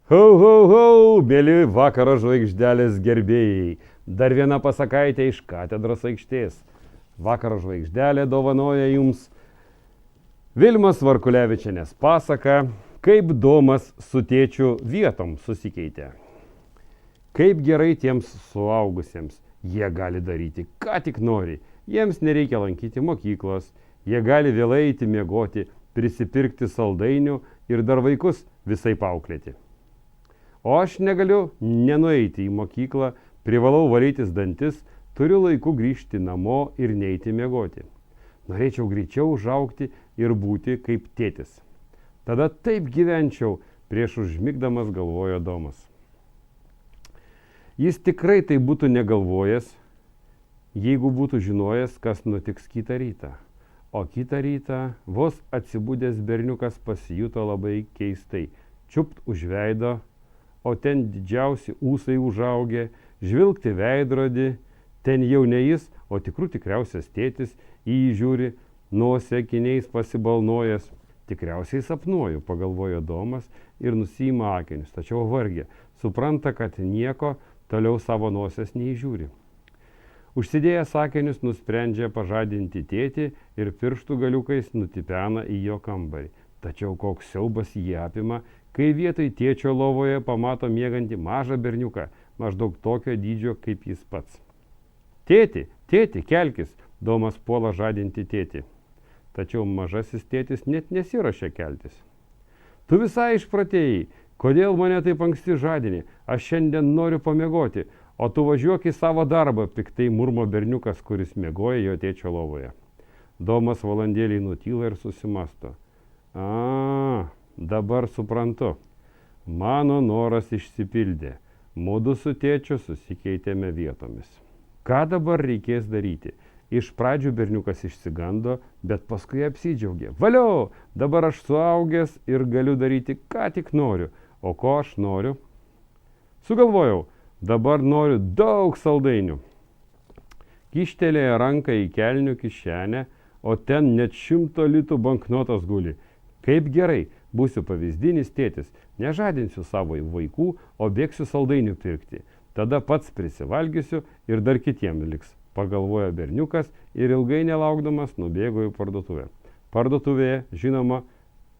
Hau, hau, hau, mėly vakaro žvaigždelės gerbėjai. Dar viena pasakaitė iš katedros aikštės. Vakaro žvaigždelė dovanoja jums Vilmos Varkulevičienės pasaką, kaip Domas su tėčiu vietom susikeitė. Kaip gerai tiems suaugusiems. Jie gali daryti, ką tik nori. Jiems nereikia lankyti mokyklos. Jie gali vėlai eiti miegoti, prisipirkti saldainių ir dar vaikus visai auklėti. O aš negaliu nenueiti į mokyklą, privalau valytis dantis, turiu laiku grįžti namo ir neiti miegoti. Norėčiau greičiau užaugti ir būti kaip tėtis. Tada taip gyvenčiau, prieš užmigdamas galvojo Domas. Jis tikrai tai būtų negalvojęs, jeigu būtų žinojęs, kas nutiks kitą rytą. O kitą rytą vos atsibudęs berniukas pasijuto labai keistai. Čiupt už veido, o ten didžiausi ūsai užaugę, žvilgti veidrodį, ten jau ne jis, o tikriausias tėtis, į jį žiūri, nosį akiniais pasibalnojęs. Tikriausiai sapnuoju, pagalvojo Domas ir nusiima akinius, tačiau vargė, supranta, kad nieko toliau savo nosies neįžiūri. Užsidėjęs akinius nusprendžia pažadinti tėtį ir pirštų galiukais nutipena į jo kambarį. Tačiau koks siaubas jį apima, kai vietoj tėčio lovoje pamato miegantį mažą berniuką, maždaug tokio dydžio kaip jis pats. Tėti, tėti, kelkis, Domas puola žadinti tėtį. Tačiau mažasis tėtis net nesiruošia keltis. Tu visai išpratėjai, kodėl mane taip anksti žadini, aš šiandien noriu pamiegoti, o tu važiuok į savo darbą, piktai murmo berniukas, kuris miegoja jo tėčio lovoje. Domas valandėlį nutyla ir susimasto. Dabar suprantu. Mano noras išsipildė. Mudu su tėčiu susikeitėme vietomis. Ką dabar reikės daryti? Iš pradžių berniukas išsigando, bet paskui apsidžiaugė. Valio, dabar aš suaugęs ir galiu daryti, ką tik noriu. O ko aš noriu? Sugalvojau, dabar noriu daug saldainių. Kištelėjo ranką į kelnių kišenę, o ten net 100 litų banknotas guli. Kaip gerai, būsiu pavyzdinis tėtis, nežadinsiu savo vaikų, o bėgsiu saldainių pirkti. Tada pats prisivalgysiu ir dar kitiems liks, pagalvojo berniukas ir ilgai nelaukdamas nubėgo į parduotuvę. Parduotuvėje, žinoma,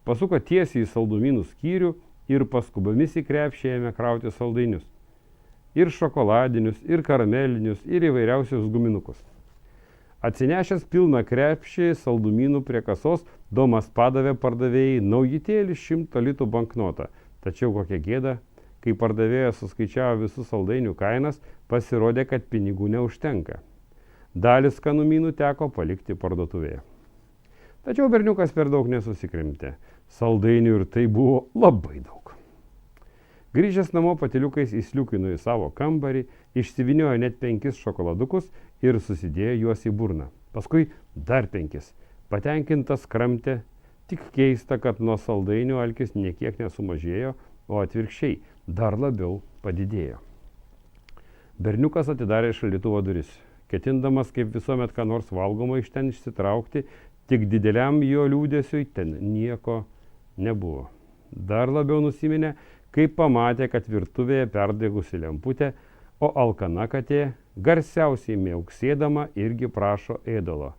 pasuko tiesiai į saldumynų skyrių ir paskubomis į krepšį ėmė krauti saldainius. Ir šokoladinius, ir karamelinius, ir įvairiausius guminukus. Atsinešęs pilną krepšį saldumynų prie kasos, Domas padavė pardavėjai naujitėlį 100 litų banknotą. Tačiau kokia gėda, kai pardavėjas suskaičiavo visus saldainių kainas, pasirodė, kad pinigų neužtenka. Dalį skanumynų teko palikti parduotuvėje. Tačiau berniukas per daug nesusikrimtė. Saldainių ir tai buvo labai daug. Grįžęs namo patyliukais įsliukino į savo kambarį, išsiviniojo net 5 šokoladukus ir susidėjo juos į burną. Paskui dar 5. Patenkintas kramtė, tik keista, kad nuo saldainių alkis niekiek nesumažėjo, o atvirkščiai dar labiau padidėjo. Berniukas atidarė šaldytuvo duris, ketindamas kaip visuomet ką nors valgoma iš ten išsitraukti, tik dideliam jo liūdėsiui ten nieko nebuvo. Dar labiau nusiminė, kai pamatė, kad virtuvėje perdegusi lemputė, o alkana katė, garsiausiai miauksėdama, irgi prašo ėdalo.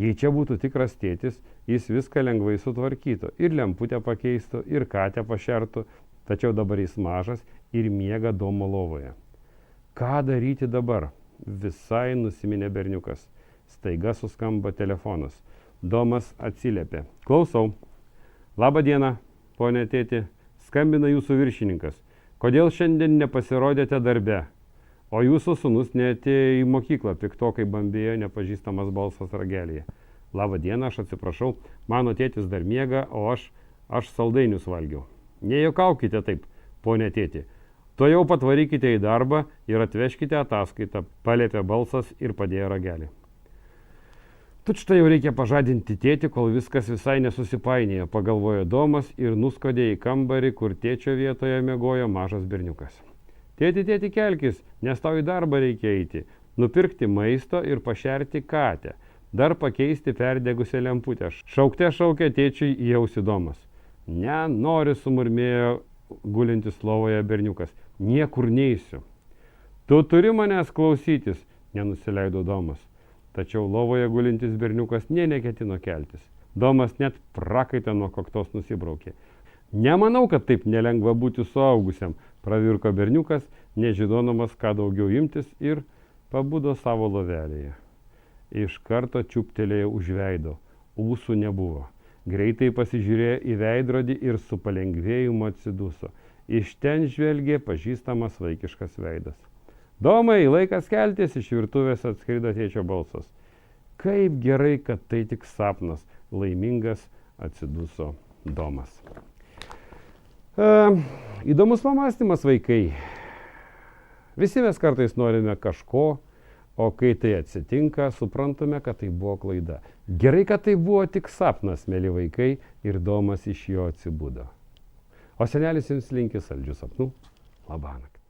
Jei čia būtų tikras tėtis, jis viską lengvai sutvarkytų, ir lemputę pakeistų, ir katę pašertų, tačiau dabar jis mažas ir miega Domo lovoje. Ką daryti dabar? Visai nusiminė berniukas. Staiga suskamba telefonas. Domas atsiliepė. Klausau. Labą dieną, ponė tėti. Skambina jūsų viršininkas. Kodėl šiandien nepasirodėte darbe? O jūsų sūnus neatėjo į mokyklą, piktokai bambėjo nepažįstamas balsas ragelyje. Labą dieną, aš atsiprašau, mano tėtis dar miega, o aš saldainius valgiau. Nejuokaukite taip, ponė tėti. Tuojau patvarykite į darbą ir atveškite ataskaitą, paliepė balsas ir padėjo ragelį. Tučtai jau reikia pažadinti tėtį, kol viskas visai nesusipainėjo, pagalvojo Domas ir nuskodė į kambarį, kur tėčio vietoje miegojo mažas berniukas. Tėti, tėti, kelkis, nes tau į darbą reikia eiti, nupirkti maisto ir pašerti katę, dar pakeisti perdegusią lemputę. Šaukte šaukė tėčiui į ausį Domas. Nenori, sumurmėjo gulintis lovoje berniukas. Niekur neisiu. Tu turi manęs klausytis, nenusileido Domas. Tačiau lovoje gulintis berniukas nė neketino keltis. Domas net prakaitą nuo kaktos nusibraukė. Nemanau, kad taip nelengva būti suaugusiam, pravirko berniukas, nežinodamas, ką daugiau imtis, ir pabudo savo lovelėje. Iš karto čiuptelėjo už veido, ūsų nebuvo. Greitai pasižiūrėjo į veidrodį ir su palengvėjimu atsiduso. Iš ten žvelgė pažįstamas vaikiškas veidas. Domai, laikas keltis, iš virtuvės atskrido tėčio balsas. Kaip gerai, kad tai tik sapnas, laimingas atsiduso Domas. Įdomus pamastymas, vaikai. Visi mes kartais norime kažko, o kai tai atsitinka, suprantame, kad tai buvo klaida. Gerai, kad tai buvo tik sapnas, mėly vaikai, ir Domas iš jo atsibudo. O senelis jums linki saldžių sapnų. Labanakt.